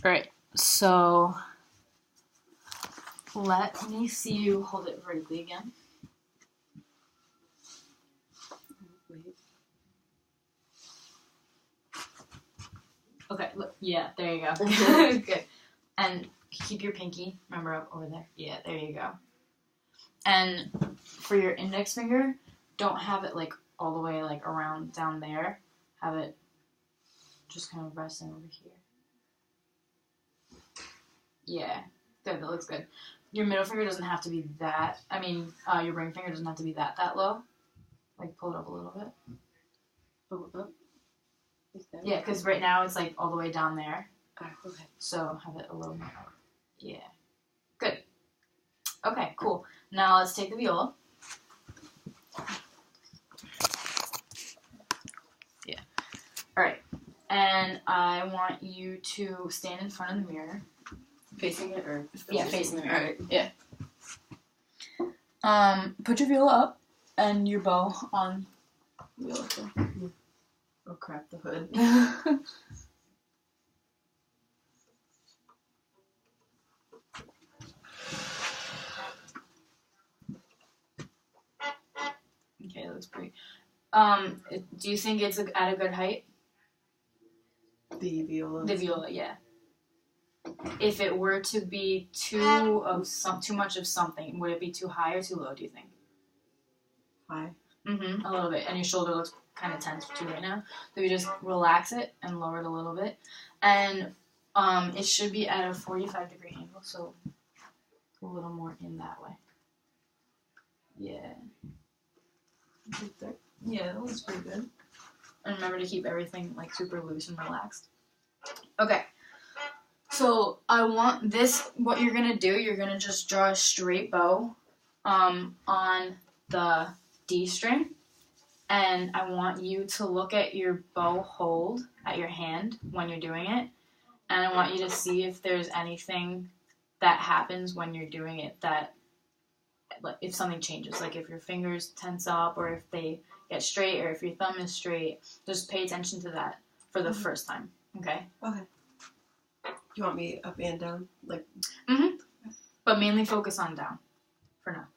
Alright, so let me see you hold it vertically again. Wait. Okay, look, yeah, there you go. Good. And keep your pinky, remember, up over there. Yeah, there you go. And for your index finger, don't have it like all the way like around down there. Have it just kind of resting over here. Yeah, good, that looks good. Your middle finger doesn't have to be that, your ring finger doesn't have to be that low. Like, pull it up a little bit. Pull it up? Like that? Yeah, because right now it's like all the way down there. Okay. So have it a little more up. Yeah. Good. Okay, cool. Now let's take the viola. Yeah. Alright. And I want you to stand in front of the mirror. Facing it or? Yeah, facing the mirror. Alright. Yeah. Put your viola up and your bow on the viola too. Oh crap, the hood. Okay, that looks pretty. Do you think it's at a good height? The viola. The viola, yeah. If it were to be too much of something, would it be too high or too low, do you think? High. Mm-hmm, a little bit. And your shoulder looks kind of tense too right now. So you just relax it and lower it a little bit. And it should be at a 45-degree angle, so a little more in that way. Yeah. Yeah, that looks pretty good. And remember to keep everything like super loose and relaxed. Okay. So I want this, what you're going to do, you're going to just draw a straight bow on the D string. And I want you to look at your bow hold at your hand when you're doing it. And I want you to see if there's anything that happens when you're doing it that, like, if something changes, like if your fingers tense up or if they get straight or if your thumb is straight. Just pay attention to that for the first time, okay? Okay. Do you want me up and down? Like. Mm-hmm. But mainly focus on down for now.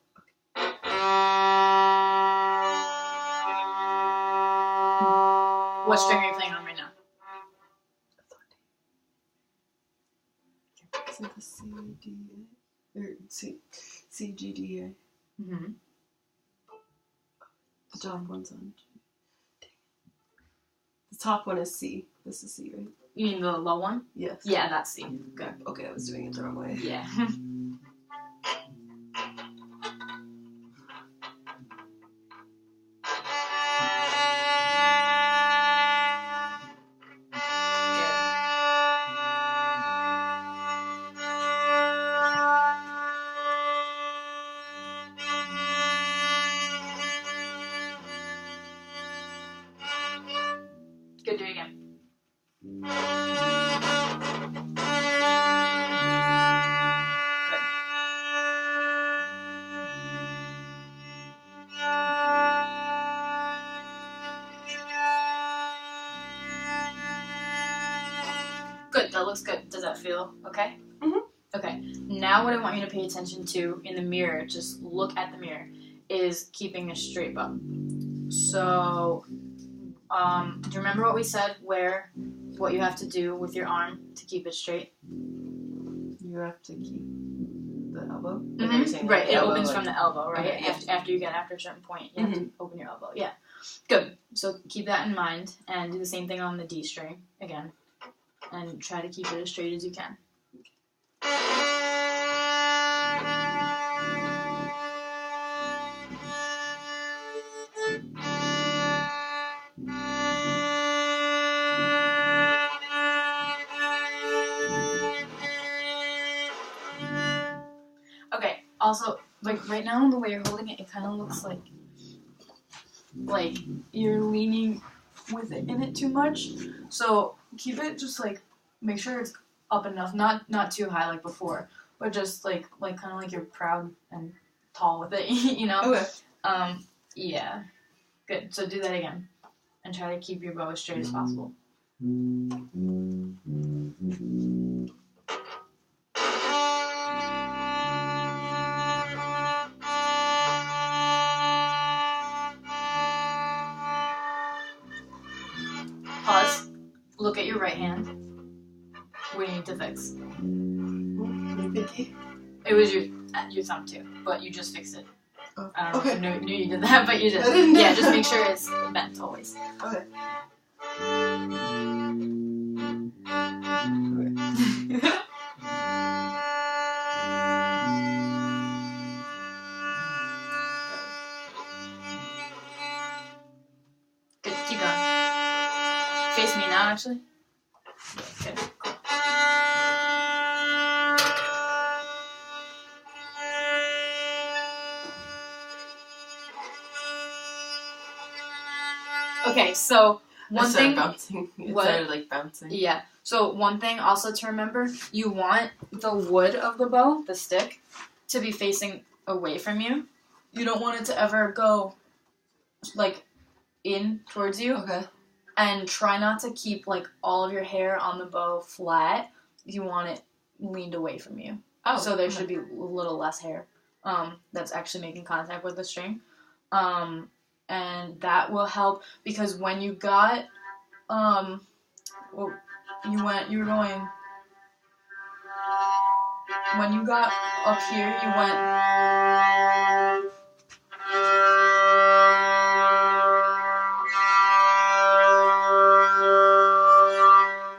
What string are you playing on right now? Is it the C, D, A? Or C, G, D, A? Mm-hmm. The top one's on G. Dang it. The top one is C. This is C, right? You mean the low one? Yes. Yeah, that's C. Good. Okay, I was doing it the wrong way. Yeah. Good, do it again. Good, that looks good. Does that feel okay? Mm-hmm. Okay, now what I want you to pay attention to in the mirror, just look at the mirror, is keeping a straight bow. So, do you remember what we said what you have to do with your arm to keep it straight? You have to keep the elbow? Mm-hmm. Right, it opens from the elbow, right? Okay, yeah. After you get after a certain point, you have to open your elbow. Yeah, good. So keep that in mind and do the same thing on the D string again. And try to keep it as straight as you can. Okay, also, like right now the way you're holding it, it kind of looks like you're leaning with it in it too much. So keep it just like, make sure it's up enough, not too high like before, but just like kind of like you're proud and tall with it, you know? Okay. Yeah. Good. So do that again. And try to keep your bow as straight as possible. pause. Look at your right hand. What do you need to fix? It was your thumb too, but you just fixed it. Oh, I don't know if you knew you did that, but you did. I didn't know. Yeah, just make sure it's bent always. Okay. Good, keep going. Face me now, actually. Good. Cool. Okay, so one thing. Bouncing. It What? started like bouncing. Yeah. So one thing also to remember, you want the wood of the bow, the stick, to be facing away from you. You don't want it to ever go like in towards you. Okay. And try not to keep like all of your hair on the bow flat. You want it leaned away from you. Oh. So there should be a little less hair that's actually making contact with the string. And that will help because when you got when you got up here, you went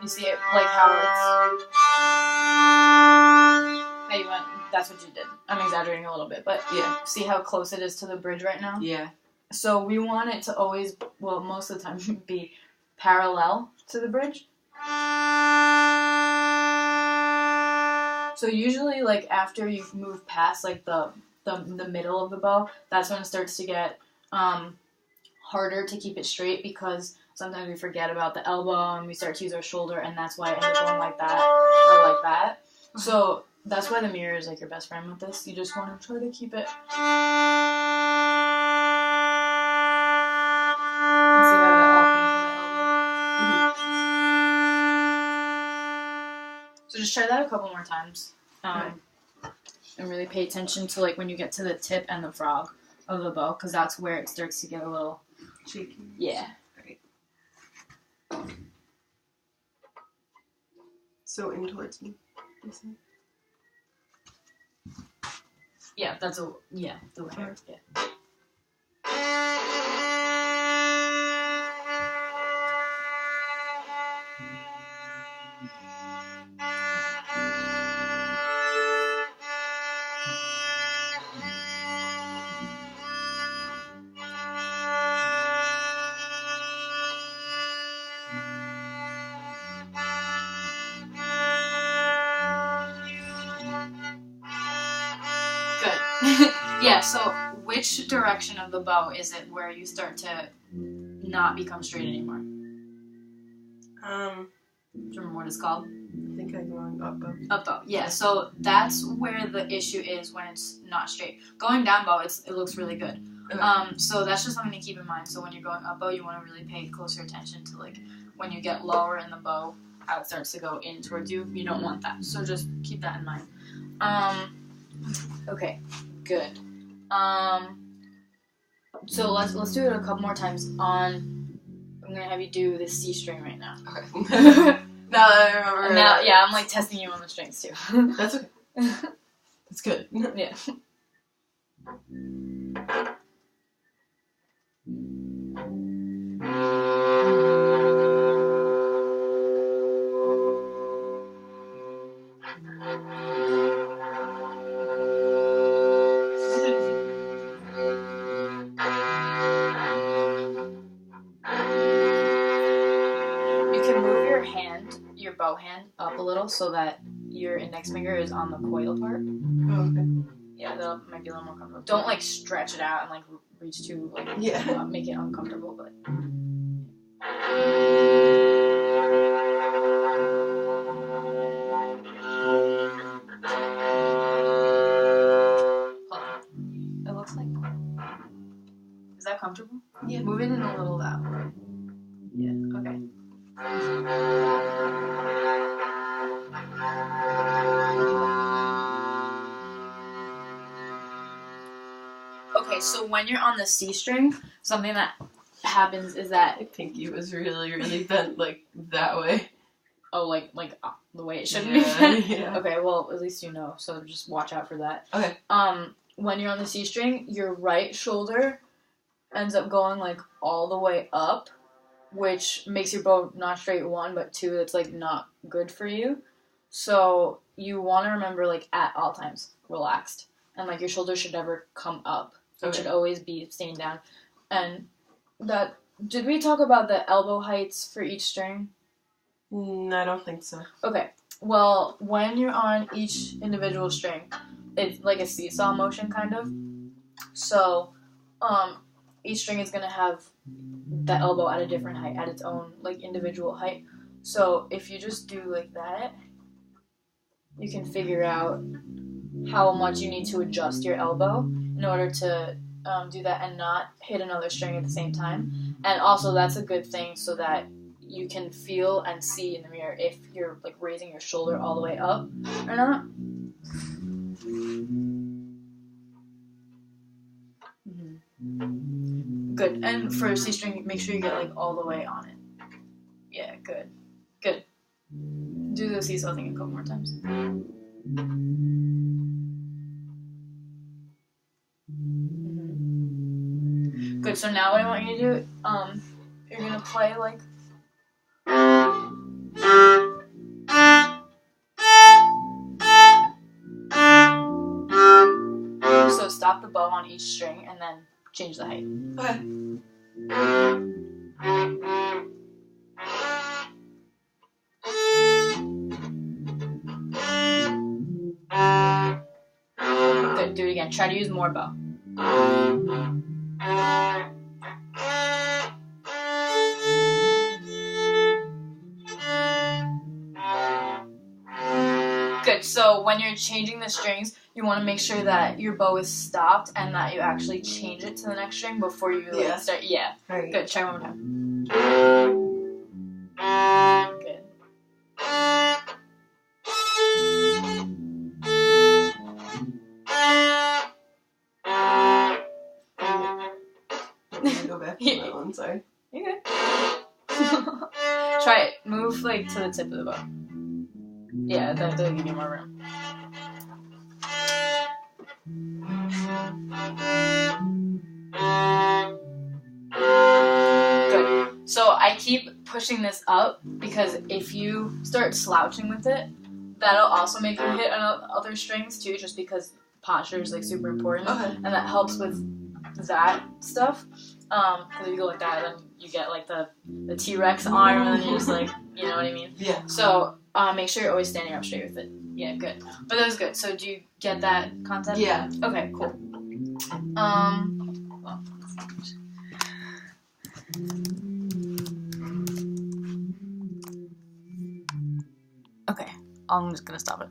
you see it like how you went, that's what you did. I'm exaggerating a little bit, but yeah. See how close it is to the bridge right now? Yeah. So we want it to always, well, most of the time, be parallel to the bridge. So usually, like, after you've moved past, like, the middle of the bow, that's when it starts to get harder to keep it straight because sometimes we forget about the elbow and we start to use our shoulder, and that's why it ends up going like that or like that. So that's why the mirror is, like, your best friend with this. You just want to try to keep it... So just try that a couple more times. And really pay attention to like when you get to the tip and the frog of the bow, because that's where it starts to get a little cheeky. Yeah. Right. So in towards me. Yeah, that's the way. Yeah. Good. Yeah, so which direction of the bow is it where you start to not become straight anymore? Do you remember what it's called? I think I'm going up bow. Up bow, yeah. So that's where the issue is when it's not straight. Going down bow, it looks really good. Okay. So that's just something to keep in mind. So when you're going up bow, you want to really pay closer attention to like when you get lower in the bow, how it starts to go in towards you. You don't want that. So just keep that in mind. Okay, good. So let's do it a couple more times on. I'm gonna have you do the C string right now. Okay. Now that I remember. Now, yeah, I'm like testing you on the strings too. That's okay. That's good. Yeah. Your bow hand up a little so that your index finger is on the coil part. Oh, okay. Yeah, that might be a little more comfortable. Don't like stretch it out and like reach too like make it uncomfortable, but hold on. It looks like is that comfortable? Yeah. Move it in a little that way. Yeah, okay. Okay, so when you're on the C string, something that happens is that My pinky was really, really bent like that way. oh, like the way it should be. Yeah. Okay, well at least you know, so just watch out for that. Okay. When you're on the C string, your right shoulder ends up going like all the way up, which makes your bow not straight, one, but two, it's like not good for you. So you want to remember, like, at all times, relaxed. And, like, your shoulders should never come up. It should always be staying down. And that, did we talk about the elbow heights for each string? I don't think so. Okay. Well, when you're on each individual string, it's like a seesaw motion, kind of. So, each string is going to have the elbow at a different height, at its own, like, individual height. So, if you just do like that, you can figure out how much you need to adjust your elbow in order to do that and not hit another string at the same time. And also, that's a good thing so that you can feel and see in the mirror if you're like raising your shoulder all the way up or not. Good. And for C string, make sure you get like all the way on it. Yeah, good. Good. Do the seesaw thing a couple more times. Good. So now what I want you to do, you're gonna play like. So stop the bow on each string and then change the height. Okay. Good. Do it again. Try to use more bow. Good. So when you're changing the strings, you want to make sure that your bow is stopped and that you actually change it to the next string before you like, start. Yeah. Right. Good. Try one more time. Good. Go back to that one, sorry. You're good. Try it. Move like to the tip of the bow. Yeah, that'll give you more room. Good. So I keep pushing this up because if you start slouching with it, that'll also make you hit other strings too, just because posture is like super important. Okay. And that helps with that stuff. Because if you go like that, then you get like the T-Rex arm, and then you're just like, you know what I mean? Yeah. So make sure you're always standing up straight with it. Yeah, good. But that was good. So do you get that concept? Yeah. Okay, cool. Okay, I'm just gonna stop it.